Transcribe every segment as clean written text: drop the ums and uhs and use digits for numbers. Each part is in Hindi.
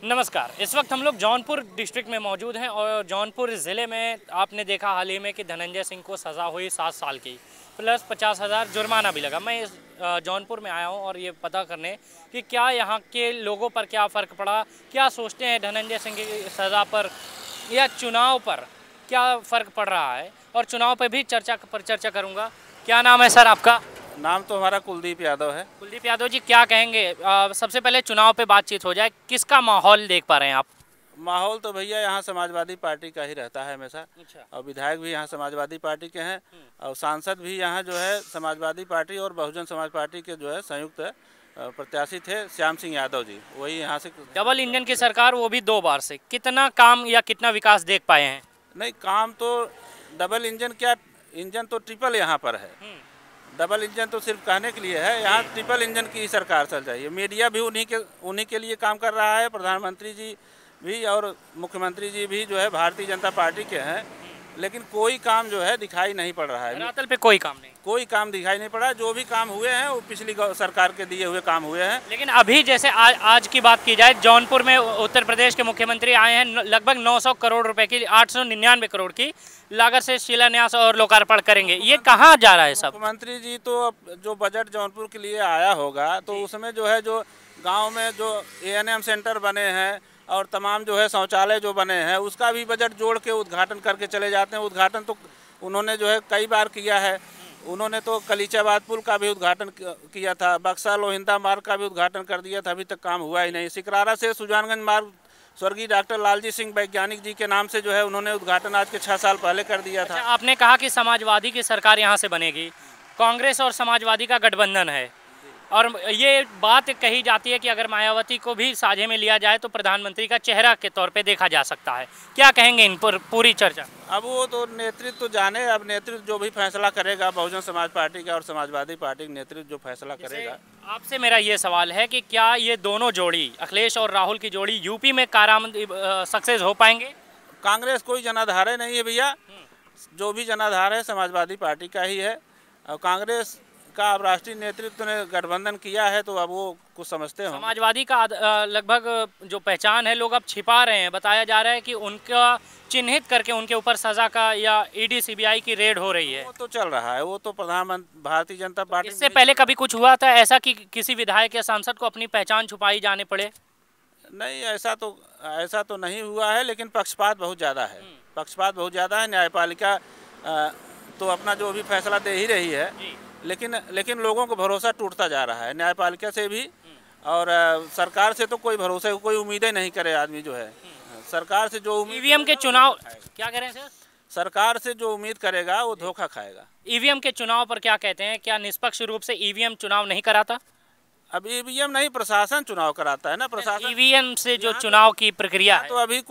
नमस्कार। इस वक्त हम लोग जौनपुर डिस्ट्रिक्ट में मौजूद हैं और जौनपुर ज़िले में आपने देखा हाल ही में कि धनंजय सिंह को सज़ा हुई 7 साल की प्लस 50,000 जुर्माना भी लगा। मैं इस जौनपुर में आया हूं और ये पता करने कि क्या यहाँ के लोगों पर क्या फ़र्क पड़ा, क्या सोचते हैं धनंजय सिंह की सज़ा पर या चुनाव पर क्या फ़र्क पड़ रहा है, और चुनाव पर भी चर्चा करूँगा। क्या नाम है सर आपका? नाम तो हमारा कुलदीप यादव है। कुलदीप यादव जी, क्या कहेंगे? सबसे पहले चुनाव पे बातचीत हो जाए, किसका माहौल देख पा रहे हैं आप? माहौल तो भैया यहाँ समाजवादी पार्टी का ही रहता है हमेशा। अच्छा। और विधायक भी यहाँ समाजवादी पार्टी के हैं और सांसद भी यहाँ जो है समाजवादी पार्टी और बहुजन समाज पार्टी के जो है संयुक्त प्रत्याशी थे श्याम सिंह यादव जी, वही यहाँ से। डबल इंजन की सरकार, वो भी 2 बार से, कितना काम या कितना विकास देख पाए हैं? नहीं, काम तो डबल इंजन क्या, इंजन तो ट्रिपल यहाँ पर है। डबल इंजन तो सिर्फ कहने के लिए है, यहाँ ट्रिपल इंजन की सरकार चल रही है। मीडिया भी उन्हीं के लिए काम कर रहा है। प्रधानमंत्री जी भी और मुख्यमंत्री जी भी जो है भारतीय जनता पार्टी के हैं, लेकिन कोई काम जो है दिखाई नहीं पड़ रहा है। धरातल पे कोई काम नहीं, कोई काम दिखाई नहीं पड़ा। जो भी काम हुए हैं वो पिछली सरकार के दिए हुए काम हुए हैं। लेकिन अभी जैसे आज की बात की जाए, जौनपुर में उत्तर प्रदेश के मुख्यमंत्री आए हैं, लगभग 900 करोड़ रुपए की, 899 करोड़ की लागत से शिलान्यास और लोकार्पण करेंगे। ये कहाँ जा रहा है सब? मुख्यमंत्री जी तो अब जो बजट जौनपुर के लिए आया होगा तो उसमें जो है जो गाँव में जो ANM सेंटर बने हैं और तमाम जो है शौचालय जो बने हैं उसका भी बजट जोड़ के उद्घाटन करके चले जाते हैं। उद्घाटन तो उन्होंने जो है कई बार किया है। उन्होंने तो कलीचाबाद पुल का भी उद्घाटन किया था, बक्सा लोहिंदा मार्ग का भी उद्घाटन कर दिया था, अभी तक काम हुआ ही नहीं। सिकरारा से सुजानगंज मार्ग स्वर्गीय डॉक्टर लालजी सिंह वैज्ञानिक जी के नाम से जो है उन्होंने उद्घाटन आज के 6 साल पहले कर दिया था। अच्छा, आपने कहा कि समाजवादी की सरकार यहाँ से बनेगी, कांग्रेस और समाजवादी का गठबंधन है, और ये बात कही जाती है कि अगर मायावती को भी साझे में लिया जाए तो प्रधानमंत्री का चेहरा के तौर पे देखा जा सकता है। क्या कहेंगे इन पर पूरी चर्चा? अब वो तो नेतृत्व तो जाने, अब नेतृत्व जो भी फैसला करेगा, बहुजन समाज पार्टी का और समाजवादी पार्टी का नेतृत्व जो फैसला करेगा। आपसे मेरा ये सवाल है कि क्या ये दोनों जोड़ी, अखिलेश और राहुल की जोड़ी, यूपी में कारामद सक्सेस हो पाएंगे? कांग्रेस कोई जनाधार नहीं है भैया, जो भी जनाधार है समाजवादी पार्टी का ही है। और कांग्रेस का अब राष्ट्रीय नेतृत्व ने गठबंधन किया है तो अब वो कुछ समझते हो। समाजवादी का लगभग जो पहचान है लोग अब छिपा रहे हैं। बताया जा रहा है कि उनका चिन्हित करके उनके ऊपर सजा का या ED CBI की रेड हो रही है। वो तो चल रहा है, वो तो प्रधानमंत्री भारतीय जनता पार्टी। इससे पहले कभी कुछ हुआ था ऐसा कि किसी विधायक या सांसद को अपनी पहचान छुपाई जाने पड़े? नहीं, ऐसा तो नहीं हुआ है, लेकिन पक्षपात बहुत ज़्यादा है। पक्षपात बहुत ज़्यादा है। न्यायपालिका तो अपना जो भी फैसला दे ही रही है, लेकिन लोगों को भरोसा टूटता जा रहा है न्यायपालिका से भी, और सरकार से तो कोई भरोसा, कोई उम्मीदें नहीं करे आदमी जो है। सरकार से जो EVM के चुनाव, क्या कह रहे हैं सर? सरकार से जो उम्मीद करेगा वो धोखा खाएगा। EVM के चुनाव पर क्या कहते हैं? क्या निष्पक्ष रूप से EVM चुनाव नहीं कराता? अब EVM नहीं, प्रशासन चुनाव कराता है ना। प्रशासन EVM से जो चुनाव की प्रक्रिया है, तो अभी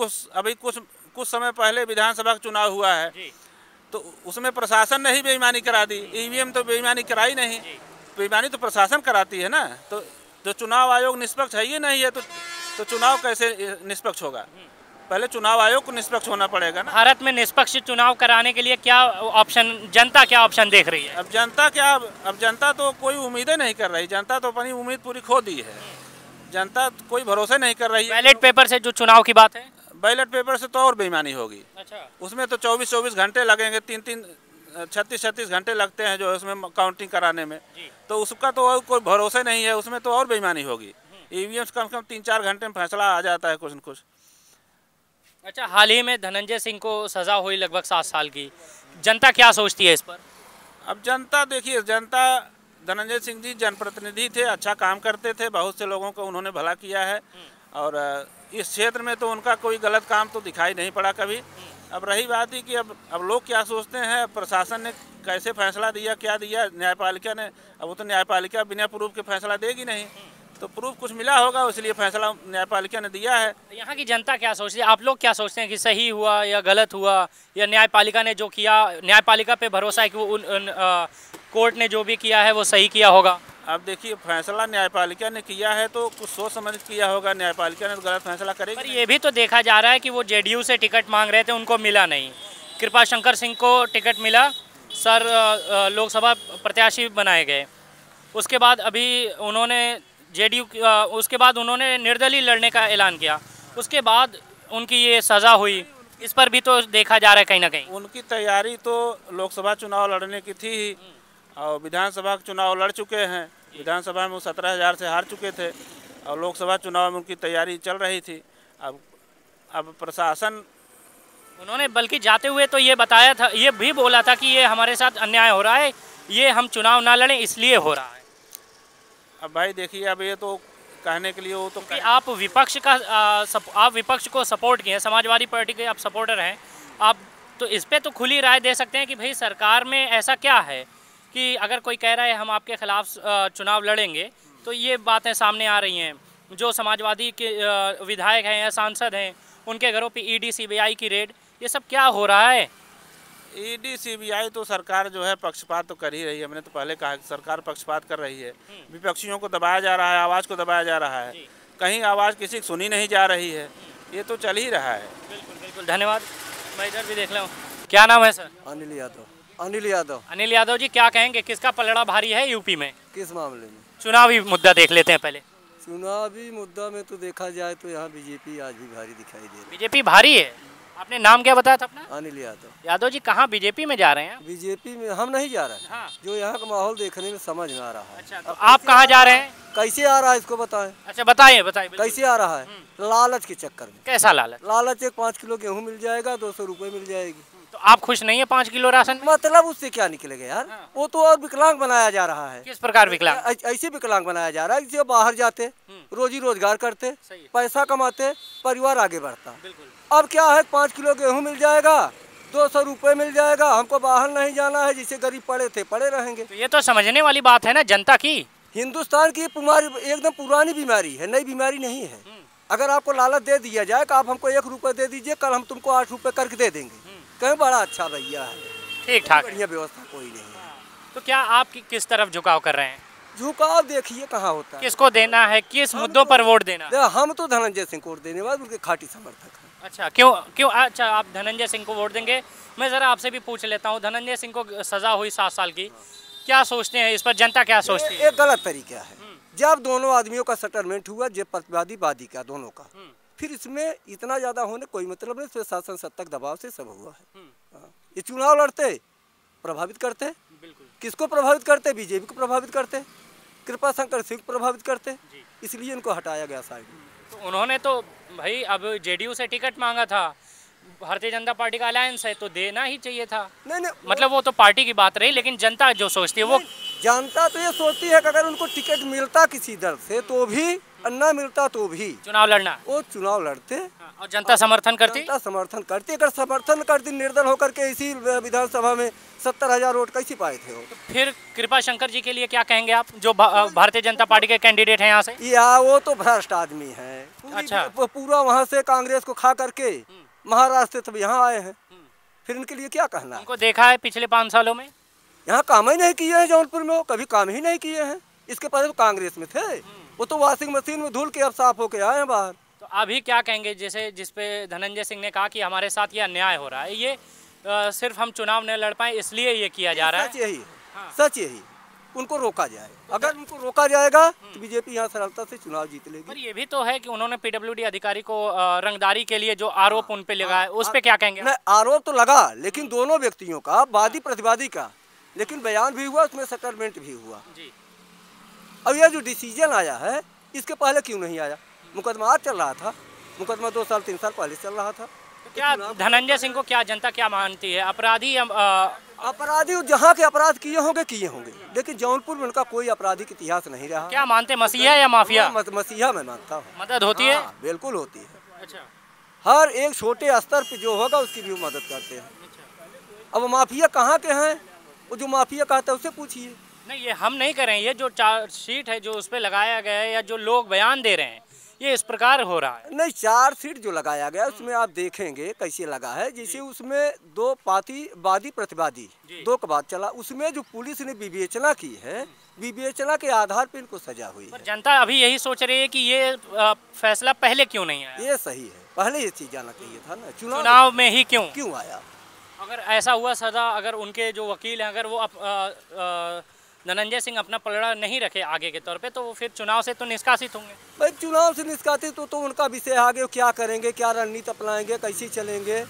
कुछ समय पहले विधानसभा का चुनाव हुआ है तो उसमें प्रशासन ने ही बेईमानी करा दी। EVM तो बेईमानी कराई नहीं, बेईमानी तो प्रशासन कराती है ना। तो जो चुनाव आयोग निष्पक्ष है ही नहीं है तो चुनाव कैसे निष्पक्ष होगा? पहले चुनाव आयोग को निष्पक्ष होना पड़ेगा ना। भारत में निष्पक्ष चुनाव कराने के लिए क्या ऑप्शन, जनता क्या ऑप्शन देख रही है? अब जनता तो कोई उम्मीदें नहीं कर रही। जनता तो अपनी उम्मीद पूरी खो दी है। जनता कोई भरोसा नहीं कर रही है। बैलेट पेपर से जो चुनाव की बात है, बैलेट पेपर से तो और बेईमानी होगी। अच्छा, उसमें तो 24-24 घंटे लगेंगे, 36 घंटे लगते हैं जो है उसमें काउंटिंग कराने में। तो उसका तो और कोई भरोसा नहीं है, उसमें तो और बेईमानी होगी। EVM कम से कम 3-4 घंटे में फैसला आ जाता है कुछ न कुछ। अच्छा, हाल ही में धनंजय सिंह को सजा हुई लगभग 7 साल की, जनता क्या सोचती है इस पर? अब जनता देखिए, जनता, धनंजय सिंह जी जनप्रतिनिधि थे, अच्छा काम करते थे, बहुत से लोगों को उन्होंने भला किया है, और इस क्षेत्र में तो उनका कोई गलत काम तो दिखाई नहीं पड़ा कभी। अब रही बात ही कि अब लोग क्या सोचते हैं, प्रशासन ने कैसे फैसला दिया, क्या दिया न्यायपालिका ने, अब वो तो न्यायपालिका बिना प्रूफ के फैसला देगी नहीं, तो प्रूफ कुछ मिला होगा इसलिए फैसला न्यायपालिका ने दिया है। यहाँ की जनता क्या सोचती है? आप लोग क्या सोचते हैं कि सही हुआ या गलत हुआ, या न्यायपालिका ने जो किया, न्यायपालिका पे भरोसा है कि वो कोर्ट ने जो भी किया है वो सही किया होगा? अब देखिए, फैसला न्यायपालिका ने किया है तो कुछ सोच समझ किया होगा। न्यायपालिका ने तो गलत फैसला करेगी। पर ये भी तो देखा जा रहा है कि वो JDU से टिकट मांग रहे थे, उनको मिला नहीं। कृपा शंकर सिंह को टिकट मिला, सर लोकसभा प्रत्याशी बनाए गए। उसके बाद अभी उन्होंने JDU, उसके बाद उन्होंने निर्दलीय लड़ने का ऐलान किया। उसके बाद उनकी ये सज़ा हुई, इस पर भी तो देखा जा रहा है कहीं ना कहीं। उनकी तैयारी तो लोकसभा चुनाव लड़ने की थी ही, और विधानसभा का चुनाव लड़ चुके हैं। विधानसभा में वो 17,000 से हार चुके थे, और लोकसभा चुनाव में उनकी तैयारी चल रही थी। अब प्रशासन, उन्होंने बल्कि जाते हुए तो ये बताया था, ये भी बोला था कि ये हमारे साथ अन्याय हो रहा है, ये हम चुनाव ना लड़ें इसलिए हो रहा है। अब भाई देखिए, अब ये तो कहने के लिए वो तो कि आप विपक्ष का आप विपक्ष को सपोर्ट किए, समाजवादी पार्टी के आप सपोर्टर हैं, आप तो इस पे तो खुली राय दे सकते हैं कि भाई सरकार में ऐसा क्या है कि अगर कोई कह रहा है हम आपके खिलाफ चुनाव लड़ेंगे, तो ये बातें सामने आ रही हैं। जो समाजवादी के विधायक हैं या सांसद हैं, उनके घरों पे ईडी सीबीआई की रेड, ये सब क्या हो रहा है? ईडी सीबीआई तो सरकार जो है पक्षपात तो कर ही रही है। मैंने तो पहले कहा कि सरकार पक्षपात कर रही है, विपक्षियों को दबाया जा रहा है, आवाज़ को दबाया जा रहा है, कहीं आवाज़ किसी की सुनी नहीं जा रही है, ये तो चल ही रहा है। बिल्कुल बिल्कुल, धन्यवाद। मैं इधर भी देख रहा हूँ। क्या नाम है सर? अनिल यादव। अनिल यादव। अनिल यादव जी, क्या कहेंगे, किसका पलड़ा भारी है यूपी में? किस मामले में? चुनावी मुद्दा देख लेते हैं पहले। चुनावी मुद्दा में तो देखा जाए तो यहाँ बीजेपी आज भी भारी दिखाई दे रही बीजेपी भारी है। आपने नाम क्या बताया था अपना? है। अनिल यादव। यादव जी, कहाँ बीजेपी में जा रहे हैं? बीजेपी में हम नहीं जा रहे हैं। हाँ। जो यहाँ का माहौल देखने में समझ में आ रहा है। अच्छा, तो आप कहाँ जा रहे हैं? कैसे आ रहा है इसको बताएं। अच्छा, बताइए बताइए। बिल्कुल। कैसे आ रहा है? लालच के चक्कर में। कैसा लालच? लालच, एक 5 किलो गेहूँ मिल जाएगा, 200 रुपये मिल जाएगी। तो आप खुश नहीं है 5 किलो राशन में? मतलब उससे क्या निकलेगा यार? वो तो और विकलांग बनाया जा रहा है। किस प्रकार विकलांग? ऐसे विकलांग बनाया जा रहा है जो बाहर जाते, रोजी रोजगार करते, पैसा कमाते, परिवार आगे बढ़ता। अब क्या है, 5 किलो गेहूँ मिल जाएगा, 200 रुपये मिल जाएगा, हमको बाहर नहीं जाना है, जिसे गरीब पड़े थे पड़े रहेंगे। तो ये तो समझने वाली बात है ना जनता की। हिंदुस्तान की बीमारी एकदम पुरानी बीमारी है, नई बीमारी नहीं है। अगर आपको लालच दे दिया जाए कि आप हमको 1 रुपये दे दीजिए, कल हम तुमको 8 रुपये करके दे देंगे, कहीं बड़ा अच्छा भैया है, ठीक ठाक, बढ़िया व्यवस्था कोई नहीं है। तो क्या आप किस तरफ झुकाव कर रहे हैं? झुकाव देखिए कहाँ होता है। किसको देना है, किस मुद्दों पर वोट देना है? हम तो धनंजय सिंह को देने वाले, उनके खाटी समर्थक हैं। अच्छा, क्यों क्यों? अच्छा, आप धनंजय सिंह को वोट देंगे। मैं ज़रा आपसे भी पूछ लेता हूँ, धनंजय सिंह को सज़ा हुई 7 साल की, क्या सोचते हैं इस पर, जनता क्या सोचती है? एक गलत तरीका है। जब दोनों आदमियों का सेटलमेंट हुआ, जब प्रतिवादी वादी का दोनों का, फिर इसमें इतना ज़्यादा होने कोई मतलब नहीं। इसमें शासन सत्ता दबाव से सब हुआ है। ये चुनाव लड़ते प्रभावित करते, किसको प्रभावित करते? बीजेपी को प्रभावित करते, कृपा शंकर सिंह को प्रभावित करते, इसलिए इनको हटाया गया साइड में। तो उन्होंने तो भाई अब जेडीयू से टिकट मांगा था, भारतीय जनता पार्टी का अलायंस है तो देना ही चाहिए था। नहीं, मतलब वो तो पार्टी की बात रही, लेकिन जनता जो सोचती है वो, जनता तो ये सोचती है कि अगर उनको टिकट मिलता किसी दल से तो भी, ना मिलता तो भी चुनाव लड़ना, वो चुनाव लड़ते। और जनता समर्थन करती, जनता समर्थन करती। अगर समर्थन करती निर्दल होकर के इसी विधानसभा में 70,000 वोट कैसे पाए थे वो? तो फिर कृपा शंकर जी के लिए क्या कहेंगे आप, जो भारतीय जनता पार्टी के कैंडिडेट हैं यहाँ से? या वो तो भ्रष्ट आदमी है। अच्छा, पूरा वहाँ से कांग्रेस को खा करके महाराष्ट्र तब यहाँ आए हैं, फिर इनके लिए क्या कहना है? उनको देखा है पिछले 5 सालों में यहाँ काम ही नहीं किए हैं। जौनपुर में वो कभी काम ही नहीं किए हैं। इसके पहले तो कांग्रेस में थे, वो तो वॉशिंग मशीन में धुल के अब साफ होके आए हैं बाहर। तो अभी क्या कहेंगे, जैसे जिसपे धनंजय सिंह ने कहा कि हमारे साथ ये अन्याय हो रहा है, ये सिर्फ हम चुनाव न लड़ पाए इसलिए ये किया जा रहा है? सच यही है, सच यही। उनको रोका जाए, अगर उनको रोका जाएगा तो बीजेपी यहाँ सरलता से चुनाव जीत लेगी। पर ये भी तो है कि उन्होंने पीडब्ल्यूडी अधिकारी को रंगदारी के लिए जो आरोप उन पे लगा है, उस पे क्या कहेंगे? नहीं, आरोप तो लगा, लेकिन दोनों व्यक्तियों का, वादी प्रतिवादी का, लेकिन बयान भी हुआ, उसमें सेटलमेंट भी हुआ जी। अब यह जो डिसीजन आया है, इसके पहले क्यों नहीं आया? मुकदमा आज चल रहा था, मुकदमा 2 साल 3 साल पहले चल रहा था। तो क्या धनंजय सिंह को क्या जनता क्या मानती है, अपराधी? अपराधी जहाँ के अपराध किए होंगे, लेकिन जौनपुर में उनका कोई आपराधिक इतिहास नहीं रहा। क्या मानते, मसीहा या माफिया? मसीहा मैं मानता हूँ। मदद होती है? बिल्कुल होती है। अच्छा, हर एक छोटे स्तर पे जो होगा उसकी भी मदद करते हैं। अब माफिया कहाँ के हैं, वो जो माफिया कहता है उससे पूछिए। नहीं, ये हम नहीं करें, ये जो चार्जशीट है जो उस पर लगाया गया है या जो लोग बयान दे रहे हैं, ये इस प्रकार हो रहा है। नहीं, चार्जशीट जो लगाया गया उसमें आप देखेंगे कैसे लगा है, जैसे उसमें 2 पार्टी वादी प्रतिवादी 2 का बात चला, उसमें जो पुलिस ने विवेचना की है, विवेचना के आधार पर इनको सजा हुई है। जनता अभी यही सोच रही है कि ये फैसला पहले क्यों नहीं आया? ये सही है, पहले ये चीज आना चाहिए था ना, चुनाव में ही क्यों आया? अगर ऐसा हुआ सजा, अगर उनके जो वकील हैं अगर वो धनंजय सिंह अपना पलड़ा नहीं रखे आगे के तौर पे, तो वो फिर चुनाव से तो निष्कासित होंगे। भाई चुनाव से निष्कासित तो उनका विषय आगे क्या करेंगे, क्या रणनीति अपनाएंगे, कैसे चलेंगे,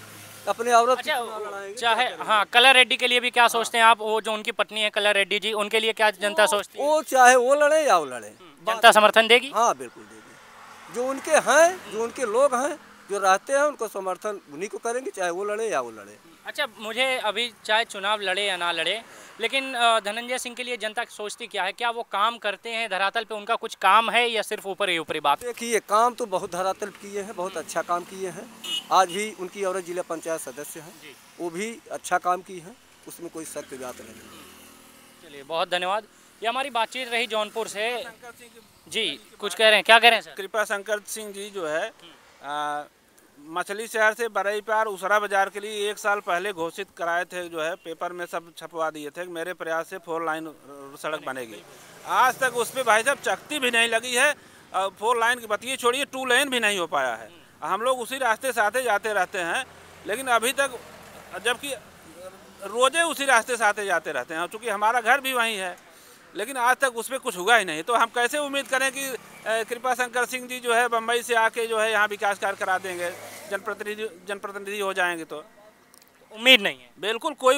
अपने औरत अच्छा, चुनाव लड़ाएंगे, चाहे क्या हाँ कला रेड्डी के लिए भी क्या सोचते हैं आप? वो जो उनकी पत्नी है कला रेड्डी जी, उनके लिए क्या जनता सोचती है? वो चाहे वो लड़े या वो लड़े, जनता समर्थन देगी? हाँ बिल्कुल देगी। जो उनके हैं, जो उनके लोग हैं, जो रहते हैं, उनको समर्थन उन्हीं को करेंगे, चाहे वो लड़े या वो लड़े। अच्छा, मुझे अभी चाहे चुनाव लड़े या ना लड़े, लेकिन धनंजय सिंह के लिए जनता सोचती क्या है? क्या वो काम करते हैं धरातल पे? उनका कुछ काम है या सिर्फ ऊपर ही ऊपरी बात? देखिए काम तो बहुत धरातल किए हैं, बहुत अच्छा काम किए हैं। आज भी उनकी औरत जिला पंचायत सदस्य हैं, वो भी अच्छा काम की हैं, उसमें कोई शक की बात नहीं। चलिए, बहुत धन्यवाद। ये हमारी बातचीत रही जौनपुर से। जी, कुछ कह रहे हैं? क्या कह रहे हैं सर? कृपा शंकर सिंह जी जो है मछली शहर से बरई पार उसरा बाजार के लिए 1 साल पहले घोषित कराए थे, जो है पेपर में सब छपवा दिए थे कि मेरे प्रयास से 4 लाइन सड़क बनेगी। आज तक उस पर भाई साहब चकती भी नहीं लगी है, 4 लाइन की बतिए छोड़िए 2 लेन भी नहीं हो पाया है। हम लोग उसी रास्ते से आते जाते रहते हैं, लेकिन अभी तक, जबकि रोजे उसी रास्ते से आते जाते रहते हैं, चूँकि हमारा घर भी वहीं है, लेकिन आज तक उस पर कुछ हुआ ही नहीं। तो हम कैसे उम्मीद करें कि कृपा शंकर सिंह जी जो है बम्बई से आके जो है यहाँ विकास कार्य करा देंगे, जनप्रतिनिधि हो जाएंगे? तो उम्मीद नहीं है। बिल्कुल कोई